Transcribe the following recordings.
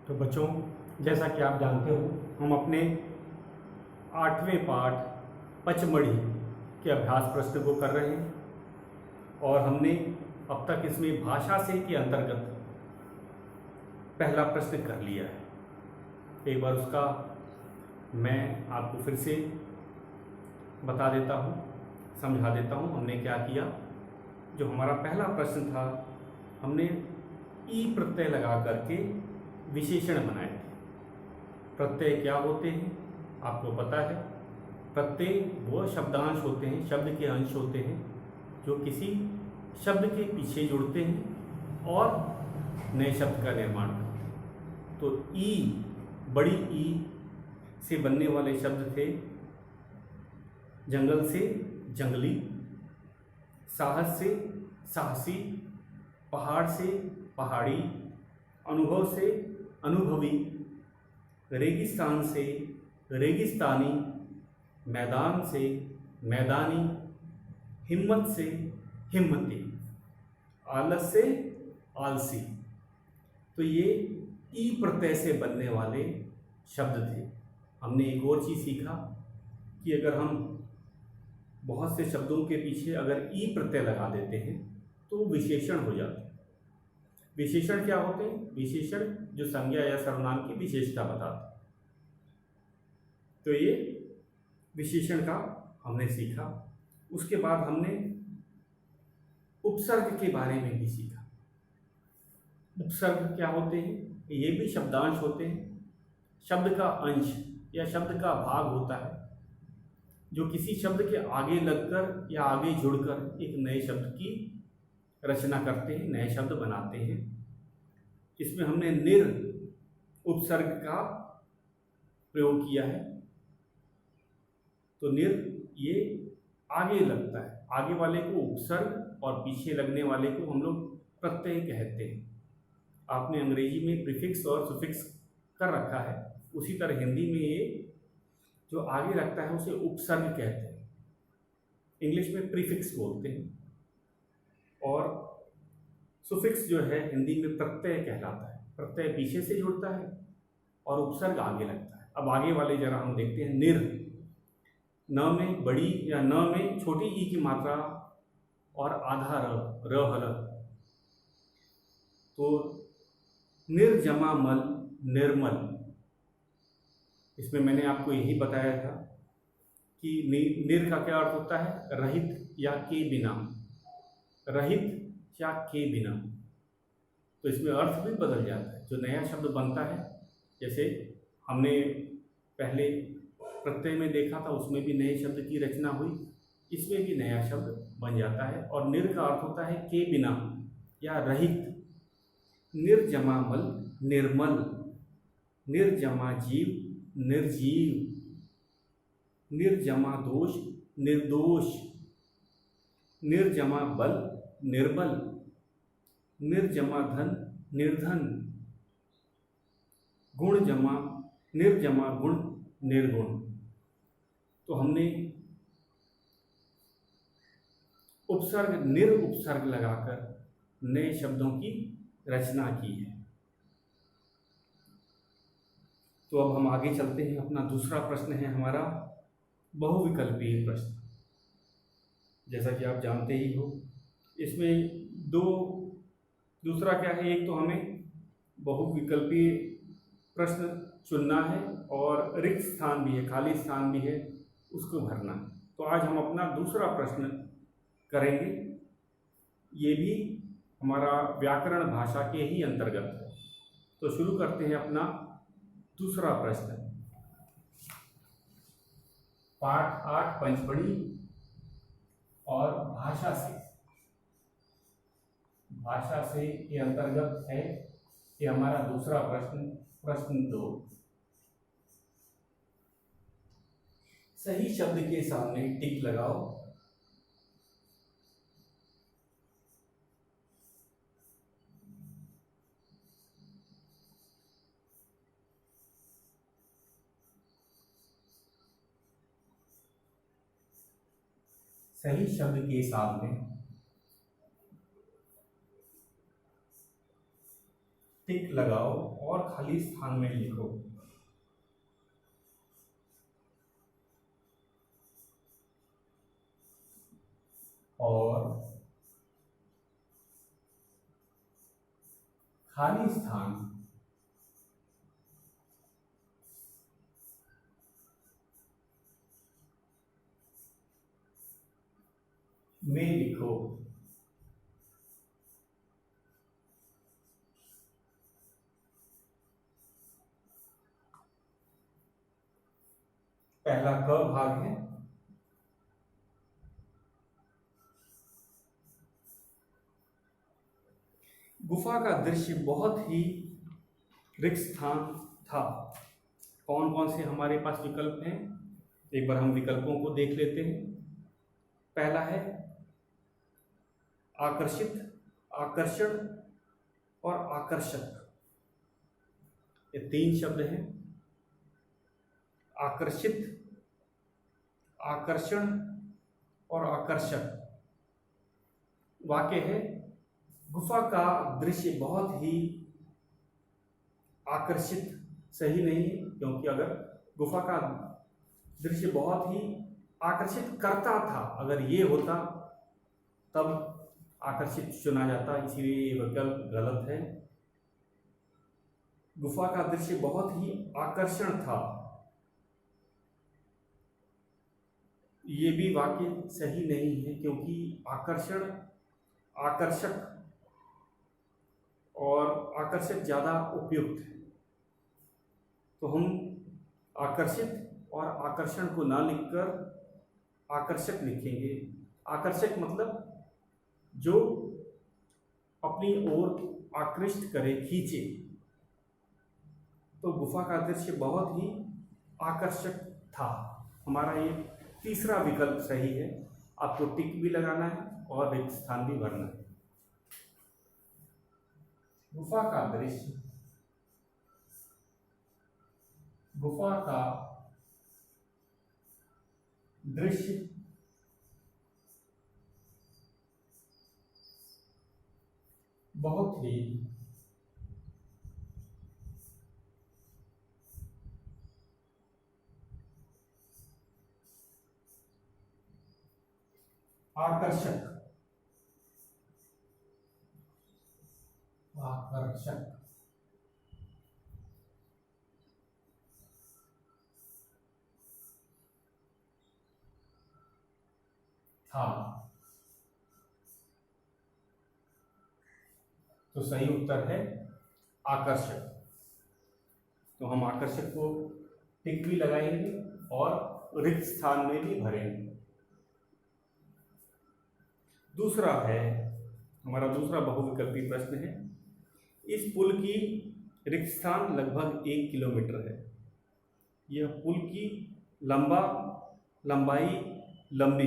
तो बच्चों, जैसा कि आप जानते हो, हम अपने 8वें पाठ पचमढ़ी के अभ्यास प्रश्न को कर रहे हैं और हमने अब तक इसमें भाषा से के अंतर्गत पहला प्रश्न कर लिया है। एक बार उसका मैं आपको फिर से बता देता हूँ, समझा देता हूँ हमने क्या किया। जो हमारा पहला प्रश्न था, हमने ई प्रत्यय लगा करके विशेषण बनाए थे। प्रत्यय क्या होते हैं आपको पता है। प्रत्यय वो शब्दांश होते हैं, शब्द के अंश होते हैं जो किसी शब्द के पीछे जुड़ते हैं और नए शब्द का निर्माण करते हैं। तो ई, बड़ी ई से बनने वाले शब्द थे जंगल से जंगली, साहस से साहसी, पहाड़ से पहाड़ी, अनुभव से अनुभवी, रेगिस्तान से रेगिस्तानी, मैदान से मैदानी, हिम्मत से हिम्मती, आलस से आलसी। तो ये ई प्रत्यय से बनने वाले शब्द थे। हमने एक और चीज़ सीखा कि अगर हम बहुत से शब्दों के पीछे अगर ई प्रत्यय लगा देते हैं तो विशेषण हो जाते हैं। विशेषण क्या होते हैं? विशेषण जो संज्ञा या सर्वनाम की विशेषता बताते हैं। तो ये विशेषण का हमने सीखा। उसके बाद हमने उपसर्ग के बारे में भी सीखा। उपसर्ग क्या होते हैं? ये भी शब्दांश होते हैं। शब्द का अंश या शब्द का भाग होता है जो किसी शब्द के आगे लगकर या आगे जुड़कर एक नए शब्द की रचना करते हैं, नए शब्द बनाते हैं। इसमें हमने निर उपसर्ग का प्रयोग किया है। तो निर ये आगे लगता है, आगे वाले को उपसर्ग और पीछे लगने वाले को हम लोग प्रत्यय कहते हैं। आपने अंग्रेजी में प्रीफिक्स और सुफिक्स कर रखा है, उसी तरह हिंदी में ये जो आगे लगता है उसे उपसर्ग कहते हैं। इंग्लिश में प्रीफिक्स बोलते हैं और सुफिक्स जो है हिंदी में प्रत्यय कहलाता है। प्रत्यय पीछे से जुड़ता है और उपसर्ग आगे लगता है। अब आगे वाले जरा हम देखते हैं। निर, न में बड़ी या न में छोटी ई की मात्रा और आधा र हल। तो निर्जमा मल, निर्मल। इसमें मैंने आपको यही बताया था कि निर का क्या अर्थ होता है? रहित या के बिना, रहित या के बिना। तो इसमें अर्थ भी बदल जाता है। जो नया शब्द बनता है, जैसे हमने पहले प्रत्यय में देखा था, उसमें भी नए शब्द की रचना हुई, इसमें भी नया शब्द बन जाता है। और निर का अर्थ होता है के बिना या रहित। निर्जमा मल, निर्मल। निर्जमा जीव, निर्जीव। निर्जमा दोष, निर्दोष। निर्जमा बल, निर्बल। निर्जमा धन, निर्धन। गुण जमा, निर्जमा गुण, निर्गुण। तो हमने उपसर्ग, निर उपसर्ग लगाकर नए शब्दों की रचना की है। तो अब हम आगे चलते हैं। अपना दूसरा प्रश्न है हमारा बहुविकल्पीय प्रश्न। जैसा कि आप जानते ही हो, इसमें दूसरा क्या है? एक तो हमें बहुविकल्पीय प्रश्न चुनना है और रिक्त स्थान भी है, खाली स्थान भी है, उसको भरना है। तो आज हम अपना दूसरा प्रश्न करेंगे। ये भी हमारा व्याकरण भाषा के ही अंतर्गत है। तो शुरू करते हैं अपना दूसरा प्रश्न। पाठ 8 पंचमढ़ी और भाषा से के अंतर्गत है ये हमारा दूसरा प्रश्न। प्रश्न 2, सही शब्द के सामने टिक लगाओ। सही शब्द के सामने टिक लगाओ और खाली स्थान में लिखो। और खाली स्थान में लिखो। पहला क भाग है। गुफा का दृश्य बहुत ही रिक्त स्थान था। कौन कौन से हमारे पास विकल्प हैं, एक बार हम विकल्पों को देख लेते हैं। पहला है आकर्षित, आकर्षण और आकर्षक। ये तीन शब्द हैं, आकर्षित, आकर्षण और आकर्षक। वाक्य है गुफा का दृश्य बहुत ही आकर्षित। सही नहीं है, क्योंकि अगर गुफा का दृश्य बहुत ही आकर्षित करता था, अगर ये होता तब आकर्षित चुना जाता, इसीलिए ये विकल्प गलत है। गुफा का दृश्य बहुत ही आकर्षण था, ये भी वाक्य सही नहीं है, क्योंकि आकर्षण, आकर्षक और आकर्षक ज़्यादा उपयुक्त है। तो हम आकर्षित और आकर्षण को ना लिखकर आकर्षक लिखेंगे। आकर्षक मतलब जो अपनी ओर आकृष्ट करे, खींचे। तो गुफा का दृश्य बहुत ही आकर्षक था। हमारा ये तीसरा विकल्प सही है। आपको टिक भी लगाना है और रिक्त स्थान भी भरना है। गुफा का दृश्य, गुफा का दृश्य बहुत ही आकर्षक, आकर्षक था। तो सही उत्तर है आकर्षक। तो हम आकर्षक को टिक भी लगाएंगे और रिक्त स्थान में भी भरेंगे। दूसरा है, हमारा दूसरा बहुविकल्पी प्रश्न है। इस पुल की रिक्त स्थान लगभग 1 किलोमीटर है। यह पुल की लंबाई लंबी।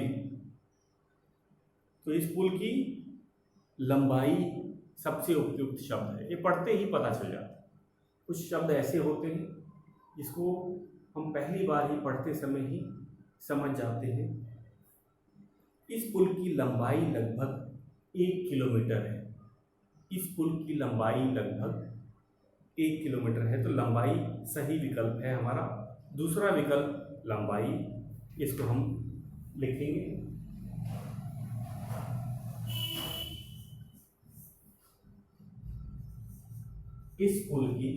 तो इस पुल की लंबाई सबसे उपयुक्त शब्द है। ये पढ़ते ही पता चल जाता है। कुछ शब्द ऐसे होते हैं जिसको हम पहली बार ही पढ़ते समय ही समझ जाते हैं। इस पुल की लंबाई लगभग 1 किलोमीटर है। इस पुल की लंबाई लगभग 1 किलोमीटर है। तो लंबाई सही विकल्प है हमारा। दूसरा विकल्प लंबाई, इसको हम लिखेंगे। इस पुल की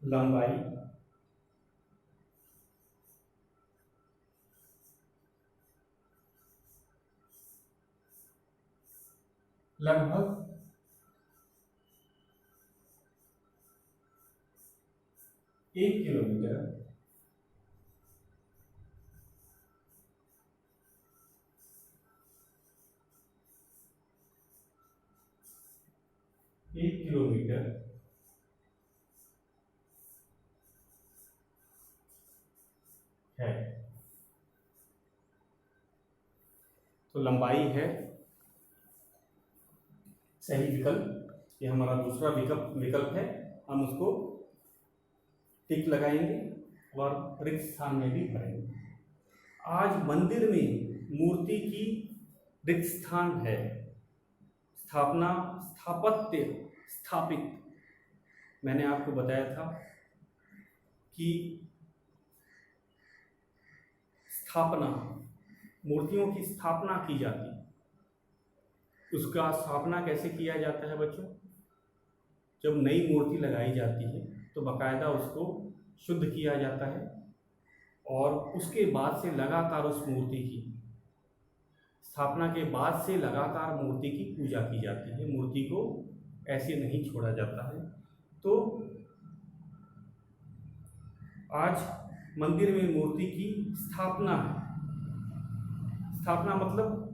लंबाई लगभग 1 किलोमीटर है। तो लंबाई है सही विकल्प। ये हमारा दूसरा विकल्प है। हम उसको टिक लगाएंगे और रिक्त स्थान में भी भरेंगे। आज मंदिर में मूर्ति की रिक्त स्थान है। स्थापना, स्थापत्य, स्थापित। मैंने आपको बताया था कि स्थापना, मूर्तियों की स्थापना की जाती है। उसका स्थापना कैसे किया जाता है बच्चों? जब नई मूर्ति लगाई जाती है तो बाकायदा उसको शुद्ध किया जाता है और उसके बाद से लगातार उस मूर्ति की स्थापना के बाद से लगातार मूर्ति की पूजा की जाती है। मूर्ति को ऐसे नहीं छोड़ा जाता है। तो आज मंदिर में मूर्ति की स्थापना है। स्थापना मतलब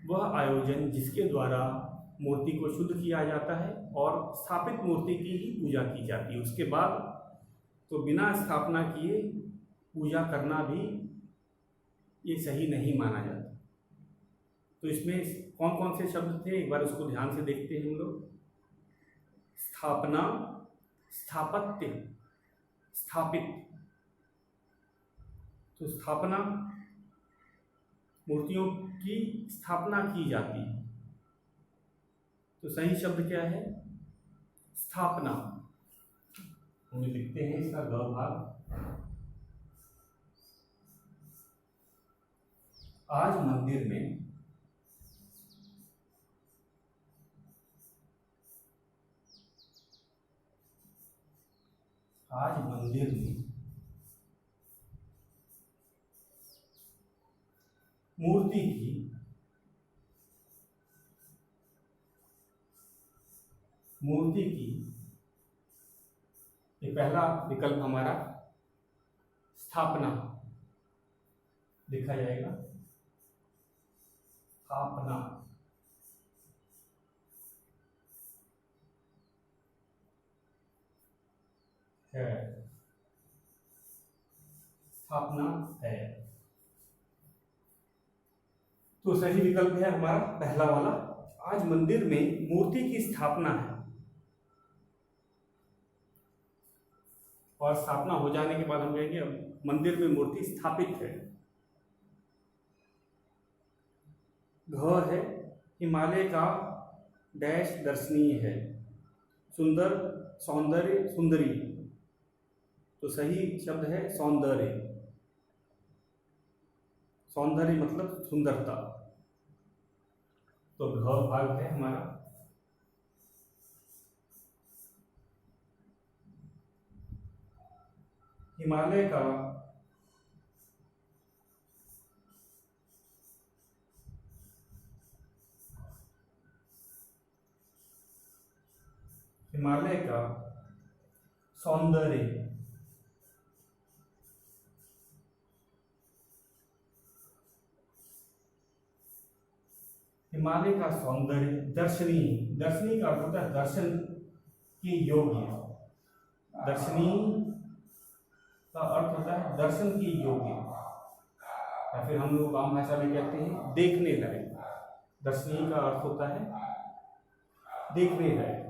वह आयोजन जिसके द्वारा मूर्ति को शुद्ध किया जाता है और स्थापित मूर्ति की ही पूजा की जाती है। उसके बाद तो बिना स्थापना किए पूजा करना भी ये सही नहीं माना जाता। तो इसमें कौन कौन से शब्द थे एक बार उसको ध्यान से देखते हैं हम लोग। स्थापना, स्थापत्य, स्थापित। तो स्थापना, मूर्तियों की स्थापना की जाती है। तो सही शब्द क्या है? स्थापना। हम लिखते हैं इसका ग भाग। आज मंदिर में मूर्ति की ये पहला विकल्प हमारा स्थापना लिखा जाएगा। स्थापना है, स्थापना है। तो सही विकल्प है हमारा पहला वाला। आज मंदिर में मूर्ति की स्थापना है और स्थापना हो जाने के बाद हम कहेंगे अब मंदिर में मूर्ति स्थापित है। घ है, हिमालय का डैश दर्शनीय है। सुंदर, सौंदर्य, सुंदरी। तो सही शब्द है सौंदर्य। सौंदर्य मतलब सुंदरता। तो घ भाग है हमारा। हिमालय का सौंदर्य, हिमालय का सौंदर्य दर्शनीय। दर्शनीय का अर्थ होता है दर्शन के योग्य। दर्शनीय का अर्थ होता है दर्शन के योग्य, या फिर हम लोग आम भाषा में कहते हैं देखने लायक। दर्शनीय का अर्थ होता है देखने लायक।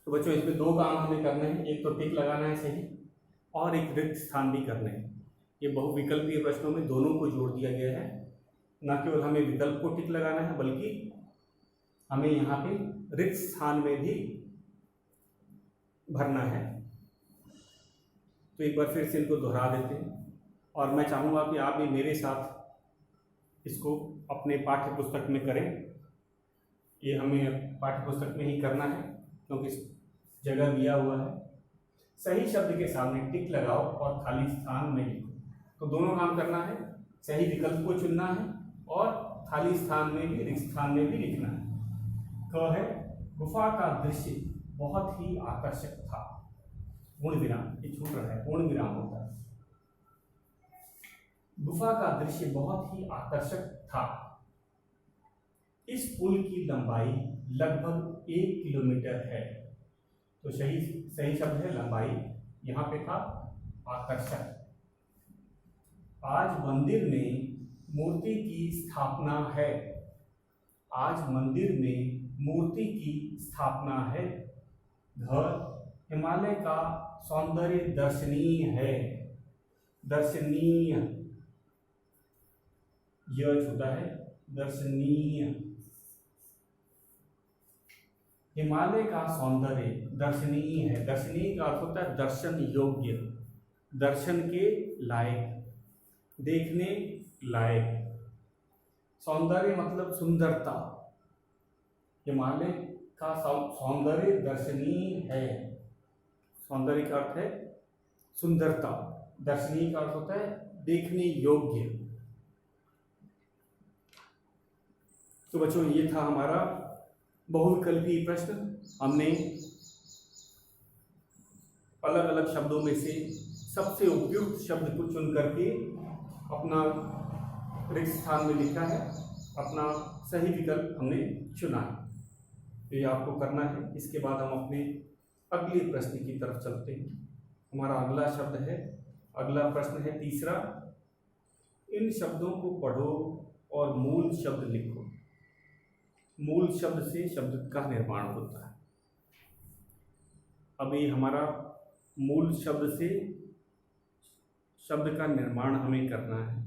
तो बच्चों इसमें दो काम हमें करने हैं। एक तो टिक लगाना है सही, और एक रिक्त स्थान भी करने हैं। ये बहुविकल्पीय प्रश्नों में दोनों को जोड़ दिया गया है। न केवल हमें विकल्प को टिक लगाना है बल्कि हमें यहाँ पे रिक्त स्थान में भी भरना है। तो एक बार फिर से इनको दोहरा देते हैं और मैं चाहूँगा कि आप भी मेरे साथ इसको अपने पाठ्य पुस्तक में करें। ये हमें पाठ्य पुस्तक में ही करना है क्योंकि जगह दिया हुआ है। सही शब्द के सामने टिक लगाओ और खाली स्थान में लिखो। तो दोनों काम करना है, सही विकल्प को चुनना है और खाली स्थान में भी, रिक्त स्थान में भी लिखना है। क है, गुफा का दृश्य बहुत ही आकर्षक था। पूर्ण विराम, ये छूट रहा है, पूर्ण विराम होता है। गुफा का दृश्य बहुत ही आकर्षक था। इस पुल की लंबाई लगभग 1 किलोमीटर है। तो सही शब्द है लंबाई, यहाँ पे था आकर्षक। आज मंदिर में मूर्ति की स्थापना है। आज मंदिर में मूर्ति की स्थापना है। घर, हिमालय का सौंदर्य दर्शनीय है, दर्शनीय, यह होता है दर्शनीय। हिमालय का सौंदर्य दर्शनीय है, दर्शनीय का अर्थ होता है दर्शन योग्य, दर्शन के लायक, देखने लायक। सौंदर्य मतलब सुंदरता, हिमालय का सौंदर्य दर्शनीय है, सौंदर्य का अर्थ है सुंदरता, दर्शनीय का अर्थ होता है देखने योग्य। तो बच्चों ये था हमारा बहुविकल्पीय प्रश्न। हमने अलग अलग शब्दों में से सबसे उपयुक्त शब्द को चुन करके अपना रिक्त स्थान में लिखा है, अपना सही विकल्प हमने चुना है। तो ये आपको करना है। इसके बाद हम अपने अगले प्रश्न की तरफ चलते हैं। हमारा अगला शब्द है, अगला प्रश्न है तीसरा, इन शब्दों को पढ़ो और मूल शब्द लिखो। मूल शब्द से शब्द का निर्माण होता है। अभी हमारा मूल शब्द से शब्द का निर्माण हमें करना है।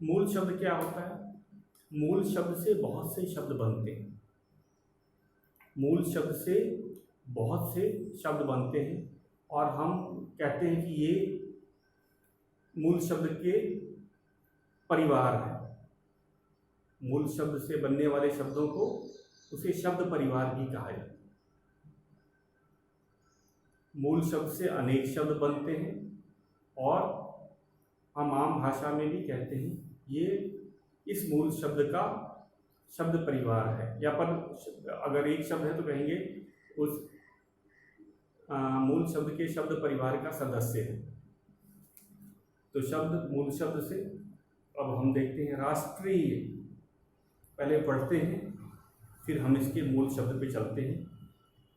मूल शब्द क्या होता है? मूल शब्द से बहुत से शब्द बनते हैं, मूल शब्द से बहुत से शब्द बनते हैं और हम कहते हैं कि ये मूल शब्द के परिवार है। मूल शब्द से बनने वाले शब्दों को उसे शब्द परिवार भी कहा जाता है। मूल शब्द से अनेक शब्द बनते हैं और हम आम भाषा में भी कहते हैं ये इस मूल शब्द का शब्द परिवार है, या पर अगर एक शब्द है तो कहेंगे उस मूल शब्द के शब्द परिवार का सदस्य है। तो शब्द मूल शब्द से अब हम देखते हैं राष्ट्रीय, पहले पढ़ते हैं फिर हम इसके मूल शब्द पे चलते हैं।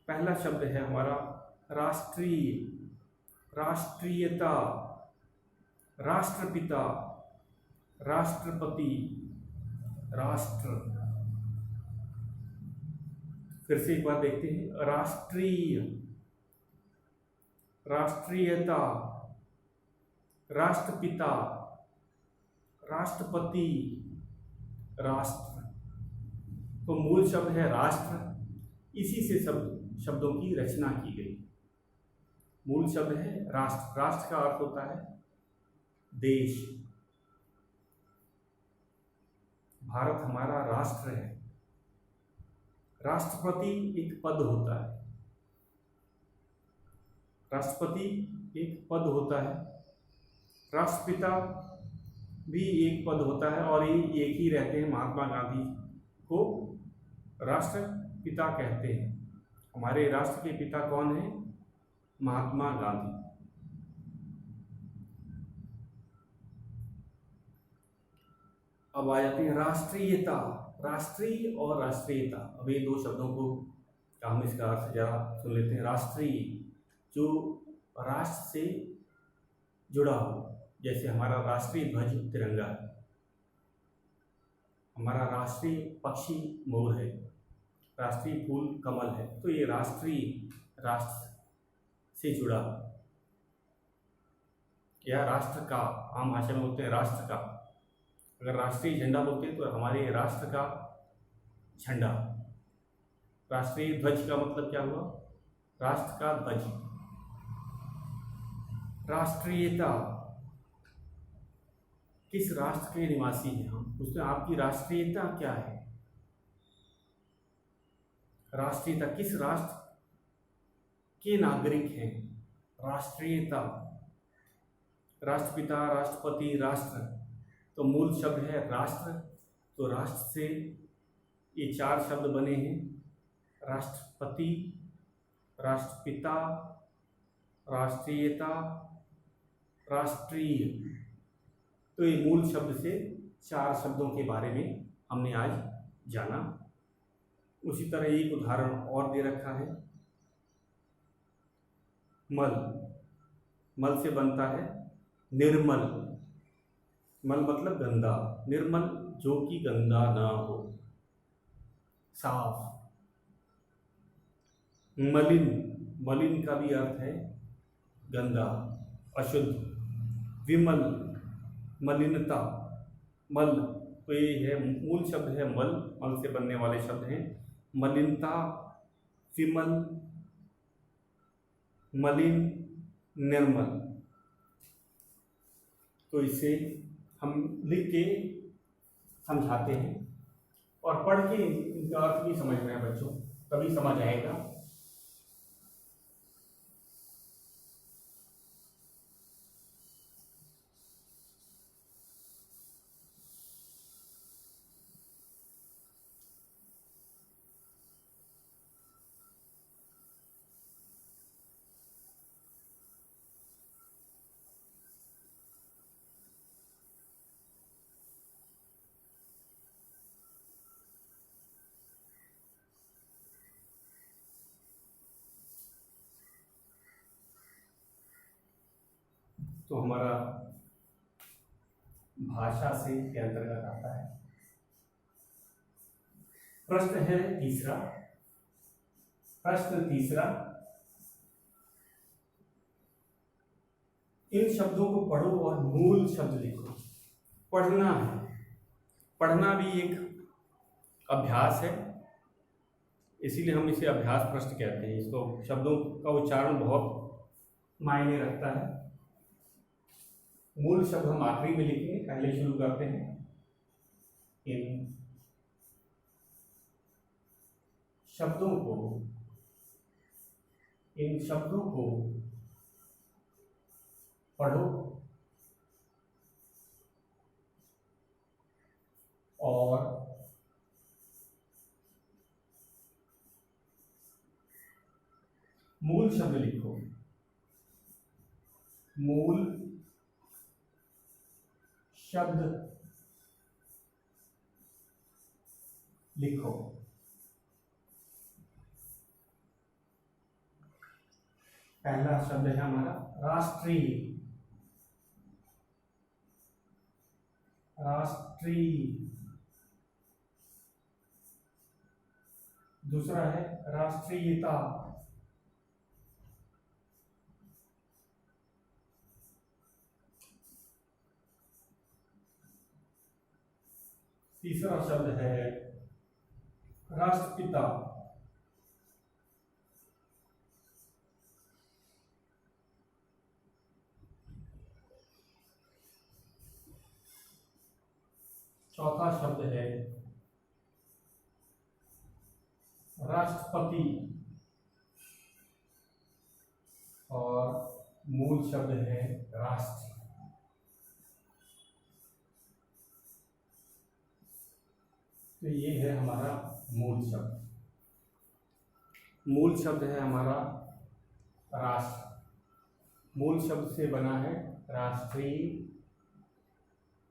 पहला शब्द है हमारा राष्ट्रीय, राष्ट्रीयता, राष्ट्रपिता, राष्ट्रपति, राष्ट्र। फिर से एक बार देखते हैं, राष्ट्रीय, राष्ट्रीयता, राष्ट्रपिता, राष्ट्रपति, राष्ट्र। तो मूल शब्द है राष्ट्र, इसी से शब्दों की रचना की गई। मूल शब्द है राष्ट्र, राष्ट्र का अर्थ होता है देश। भारत हमारा राष्ट्र है। राष्ट्रपति एक पद होता है, राष्ट्रपति एक पद होता है, राष्ट्रपिता भी एक पद होता है और ये एक ही रहते हैं। महात्मा गांधी को राष्ट्रपिता कहते हैं। हमारे राष्ट्र के पिता कौन है? महात्मा गांधी। अब आ जाते हैं राष्ट्रीयता, राष्ट्रीय और राष्ट्रीयता। अब ये दो शब्दों को हम इसका अर्थ जरा सुन लेते हैं। राष्ट्रीय, जो राष्ट्र से जुड़ा हो, जैसे हमारा राष्ट्रीय ध्वज तिरंगा है, हमारा राष्ट्रीय पक्षी मोर है, राष्ट्रीय फूल कमल है। तो ये राष्ट्रीय, राष्ट्र से जुड़ा, या राष्ट्र का, आम भाषा में बोलते हैं राष्ट्र का। अगर राष्ट्रीय झंडा बोलते हैं तो हमारे राष्ट्र का झंडा। राष्ट्रीय ध्वज का मतलब क्या हुआ? राष्ट्र का ध्वज। राष्ट्रीयता, किस राष्ट्र के निवासी हैं हम, उसमें आपकी राष्ट्रीयता क्या है? राष्ट्रीयता, किस राष्ट्र के नागरिक हैं? राष्ट्रीयता। राष्ट्रपिता, राष्ट्रपति, राष्ट्र, तो मूल शब्द है राष्ट्र। तो राष्ट्र से ये चार शब्द बने हैं, राष्ट्रपति, राष्ट्रपिता, राष्ट्रीयता, राष्ट्रीय। तो ये मूल शब्द से चार शब्दों के बारे में हमने आज जाना। उसी तरह एक उदाहरण और दे रखा है, मल। मल से बनता है निर्मल। मल मतलब गंदा, निर्मल जो कि गंदा ना हो, साफ। मलिन, मलिन का भी अर्थ है गंदा, अशुद्ध, विमल, मलिनता, मल, तो ये है मूल शब्द है मल, मल से बनने वाले शब्द हैं मलिनता, विमल, मलिन, निर्मल। तो इसे हम लिख के समझाते हैं और पढ़ के इनका अर्थ भी समझ रहे हैं बच्चों, तभी समझ आएगा। तो हमारा भाषा से के अंतर्गत आता है। प्रश्न है तीसरा, प्रश्न तीसरा, इन शब्दों को पढ़ो और मूल शब्द लिखो। पढ़ना है, पढ़ना भी एक अभ्यास है, इसीलिए हम इसे अभ्यास प्रश्न कहते हैं। इसको शब्दों का उच्चारण बहुत मायने रखता है। मूल शब्द हम आखिरी में लिखेंगे, पहले शुरू करते हैं। इन शब्दों को, इन शब्दों को पढ़ो और मूल शब्द लिखो। मूल शब्द लिखो। पहला शब्द है हमारा राष्ट्रीय, राष्ट्रीय। दूसरा है राष्ट्रीयता, तीसरा शब्द है राष्ट्रपिता, चौथा शब्द है राष्ट्रपति और मूल शब्द है राष्ट्र। तो ये है हमारा मूल शब्द। मूल शब्द है हमारा राष्ट्र। मूल शब्द से बना है राष्ट्रीय,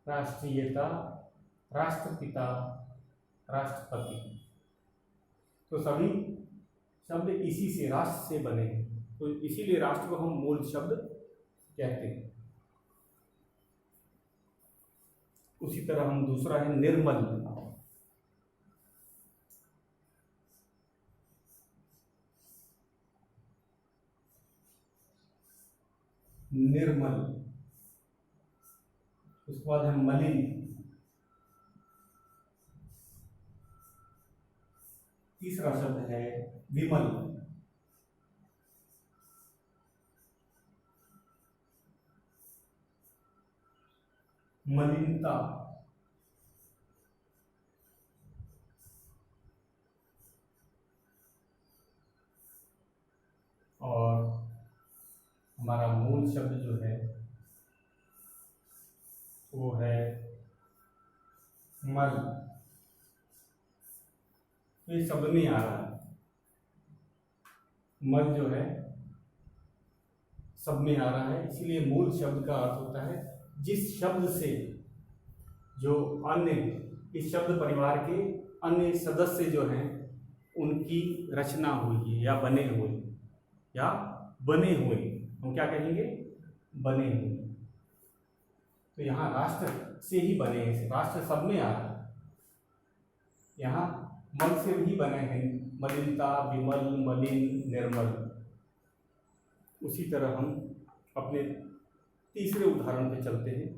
राष्ट्रीयता, राष्ट्रपिता, राष्ट्रपति। तो सभी शब्द इसी से, राष्ट्र से बने हैं, तो इसीलिए राष्ट्र को हम मूल शब्द कहते हैं। उसी तरह हम दूसरा है निर्मल। निर्मल। उसके बाद है मलिन। तीसरा शब्द है विमल। मलिनता। और हमारा मूल शब्द जो है वो है मल। तो ये शब्द में आ रहा है, मल जो है सब में आ रहा है, इसीलिए मूल शब्द का अर्थ होता है जिस शब्द से जो अन्य, इस शब्द परिवार के अन्य सदस्य जो हैं उनकी रचना हुई है या बने हुए, या बने हुए, हम क्या कहेंगे, बने हुए। तो यहाँ राष्ट्र से ही बने हैं, राष्ट्र सब में आ रहा है। यहाँ मल से भी बने हैं, मलिनता, विमल, मलिन, निर्मल। उसी तरह हम अपने तीसरे उदाहरण पे चलते हैं।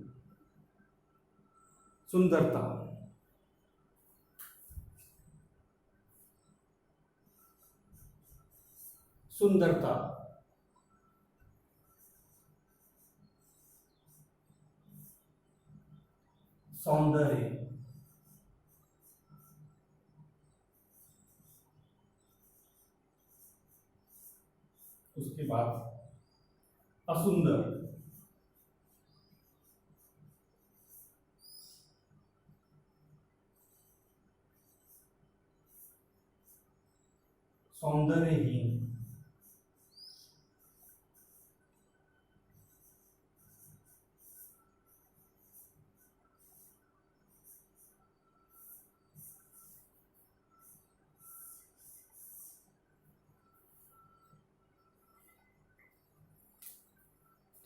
सुंदरता। सुंदरता, सौंदर्य, उसके बाद असुंदर, सौंदर्यहीन,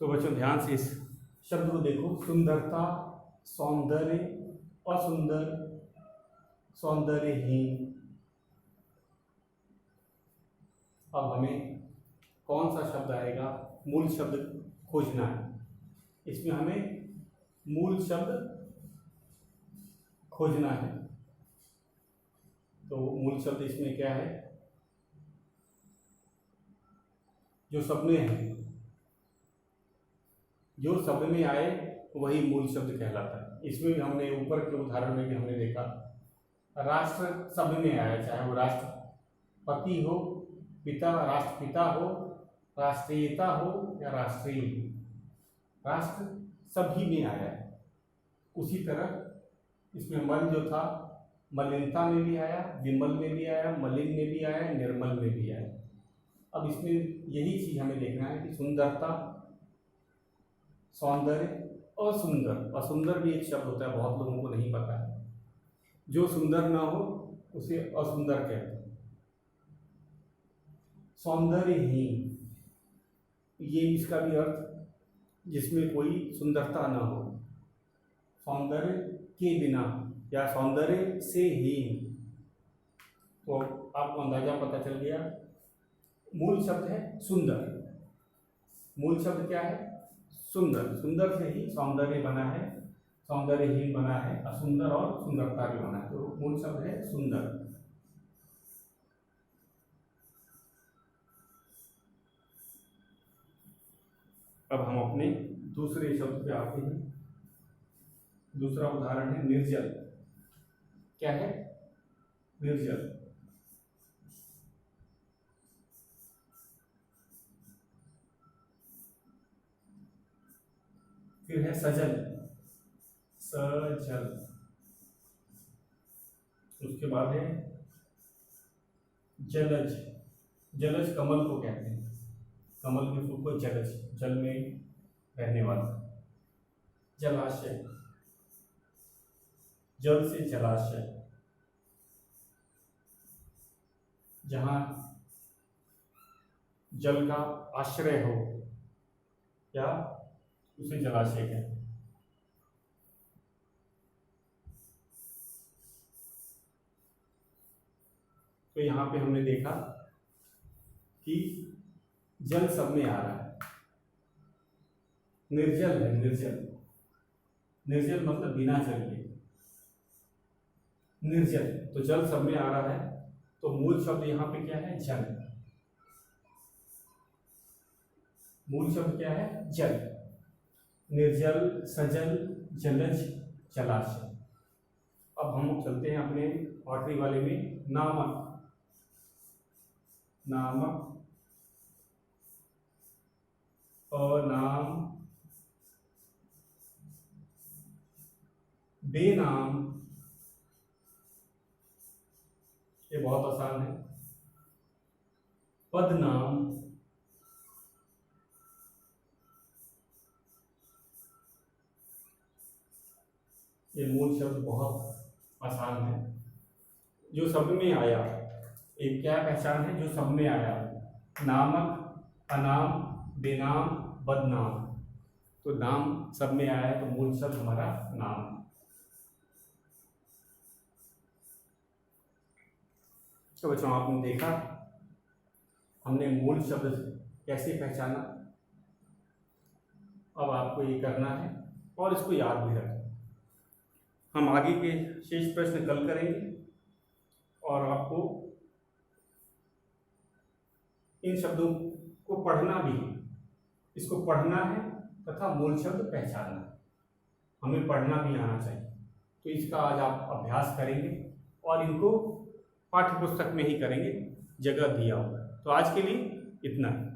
तो बच्चों ध्यान से इस शब्द को देखो। सुंदरता, सौंदर्य, असुंदर, सौंदर्यहीन। अब हमें कौन सा शब्द आएगा, मूल शब्द खोजना है। इसमें हमें मूल शब्द खोजना है। तो मूल शब्द इसमें क्या है, जो सब में है, जो सब में आए वही मूल शब्द कहलाता है। इसमें भी हमने ऊपर के उदाहरण में भी हमने देखा, राष्ट्र सब में आया, चाहे वो राष्ट्रपति हो, पिता, राष्ट्रपिता हो, राष्ट्रीयता हो या राष्ट्रीय हो, राष्ट्र सभी में आया है। उसी तरह इसमें मल जो था, मलिनता में भी आया, विमल में भी आया, मलिन में भी आया, निर्मल में भी आया। अब इसमें यही चीज हमें देखना है कि सुंदरता, सौंदर्य, असुंदर। असुंदर भी एक शब्द होता है, बहुत लोगों को नहीं पता है। जो सुंदर ना हो उसे असुंदर कहते हैं। सौंदर्यहीन, ये इसका भी अर्थ जिसमें कोई सुंदरता ना हो, सौंदर्य के बिना या सौंदर्य से हीन। तो आपको अंदाजा पता चल गया। मूल शब्द है सुंदर। मूल शब्द क्या है, सुंदर। सुंदर से ही सौंदर्य बना है, सौंदर्यहीन बना है, असुंदर और सुंदरता भी बना है। तो मूल शब्द है सुंदर। अब हम अपने दूसरे शब्द पे आते हैं। दूसरा उदाहरण है निर्जल। क्या है, निर्जल। फिर है सजल, सजल। उसके बाद है जलज। जलज कमल को कहते हैं, कमल के फूल को जलज, जल में रहने वाला। जलाशय, जल से जलाशय, जहां जल का आश्रय हो या उसे जलाशय कहते हैं। तो यहां पे हमने देखा कि जल सब में आ रहा है। निर्जल है, निर्जल। निर्जल मतलब बिना जल के, निर्जल। तो जल सब में आ रहा है, तो मूल शब्द यहाँ पे क्या है, जल। मूल शब्द क्या है, जल। निर्जल, सजल, जलज, जलाशय। अब हम चलते हैं अपने आठवीं वाले में, नामक। नामक, अनाम, बेनाम। ये बहुत आसान है। पदनाम, ये मूल शब्द बहुत आसान है। जो शब्द में आया, एक क्या पहचान है, जो सब में आया, नामक, अनाम, बेनाम, बदनाम। तो नाम सब में आया है, तो मूल शब्द हमारा नाम। तो बच्चों आपने देखा हमने मूल शब्द कैसे पहचाना। अब आपको ये करना है और इसको याद भी रखें। हम आगे के शेष प्रश्न कल करेंगे और आपको इन शब्दों को पढ़ना भी है, इसको पढ़ना है तथा मूल शब्द पहचानना है। हमें पढ़ना भी आना चाहिए, तो इसका आज आप अभ्यास करेंगे और इनको पाठ्य पुस्तक में ही करेंगे, जगह दिया होगा। तो आज के लिए इतना ही।